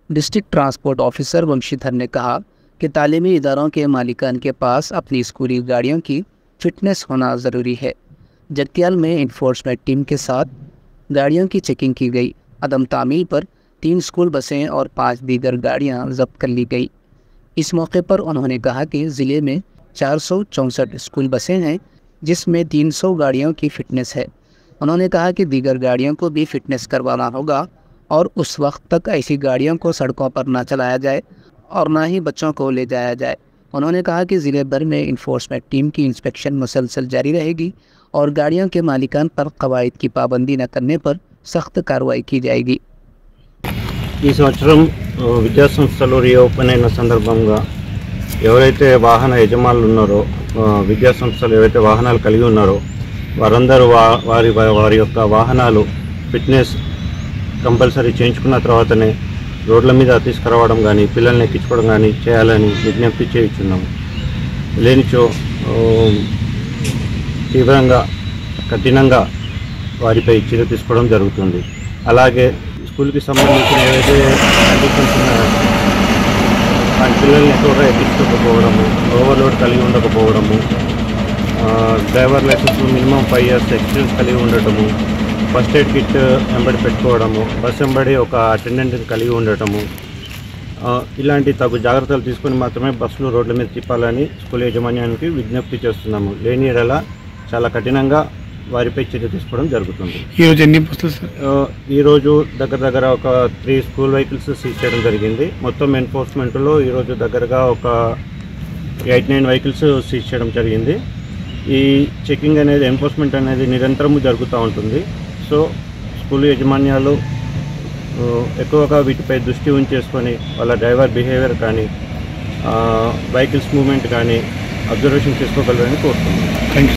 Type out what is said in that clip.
District transport officer Vanshidhar ने कहा कि तालीमी इदारों के मालिकान के पास अपनी स्कूली गाड़ियों की फिटनेस होना ज़रूरी है। जगतियाल में इन्फोर्समेंट टीम के साथ गाड़ियों की चेकिंग की गई। अदम तामील पर 3 स्कूल बसें और 5 दीगर गाड़ियां जब्त कर ली गई। इस मौके पर उन्होंने कहा कि ज़िले में 464 स्कूल बसें हैं, जिसमें 300 गाड़ियों की फ़िटनेस है। उन्होंने कहा कि दीगर गाड़ियों को भी फिटनेस करवाना होगा और उस वक्त तक ऐसी गाड़ियों को सड़कों पर ना चलाया जाए और ना ही बच्चों को ले जाया जाए। उन्होंने कहा कि ज़िले भर में इन्फोर्समेंट टीम की इंस्पेक्शन मुसलसल जारी रहेगी और गाड़ियों के मालिकान पर कवायद की पाबंदी न करने पर सख्त कार्रवाई की जाएगी। ఈ సంవత్సరం విద్యా సంస్థలు రీఓపెన్ అయిన సందర్భంగా ఎవరైతే వాహన యజమానులు ఉన్నారో, విద్యా సంస్థలు ఎవరైతే వాహనాలు కలిగి ఉన్నారో వారందరూ వారి యొక్క వాహనాలు ఫిట్నెస్ కంపల్సరీ చేయించుకున్న తర్వాతనే రోడ్ల మీద తీసుకురావడం కానీ పిల్లల్ని ఎక్కించుకోవడం కానీ చేయాలని విజ్ఞప్తి చేయించున్నాము. లేనిచో తీవ్రంగా కఠినంగా వారిపై చర్య తీసుకోవడం జరుగుతుంది. అలాగే స్కూల్కి సంబంధించిన ఏవైతే కండిషన్స్ ఉన్నాయో వారి పిల్లల్ని ఎక్కువగా ఎక్కించుకోకపోవడము, ఓవర్లోడ్ కలిగి ఉండకపోవడము, driver licence minimum 5 years experience కలిగి ఉండటము, ఫస్ట్ ఎయిడ్ కిట్ వెంబడి పెట్టుకోవడము, బస్ వెంబడి ఒక అటెండెంట్ని కలిగి ఉండటము, ఇలాంటి తగు జాగ్రత్తలు తీసుకొని మాత్రమే బస్సులు రోడ్ల మీద తిప్పాలని స్కూల్ యాజమాన్యానికి విజ్ఞప్తి చేస్తున్నాము. లేని ఎడల చాలా కఠినంగా వారిపై చర్య తీసుకోవడం జరుగుతుంది. ఈరోజు ఎన్ని బస్సులు సార్? ఈరోజు దగ్గర ఒక 3 స్కూల్ వెహికల్స్ సీజ్ చేయడం జరిగింది. మొత్తం ఎన్ఫోర్స్మెంట్లో ఈరోజు దగ్గరగా ఒక 8-9 వెహికల్స్ సీజ్ చేయడం జరిగింది. ఈ చెకింగ్ అనేది, ఎన్ఫోర్స్మెంట్ అనేది నిరంతరము జరుగుతూ ఉంటుంది. సో స్కూల్ యాజమాన్యాలు ఎక్కువగా వీటిపై దృష్టి ఉంచేసుకొని వాళ్ళ డ్రైవర్ బిహేవియర్ కానీ వెహికల్స్ మూవ్మెంట్ కానీ అబ్జర్వేషన్ చేసుకోగలరని కోరుతున్నాను. Thank you.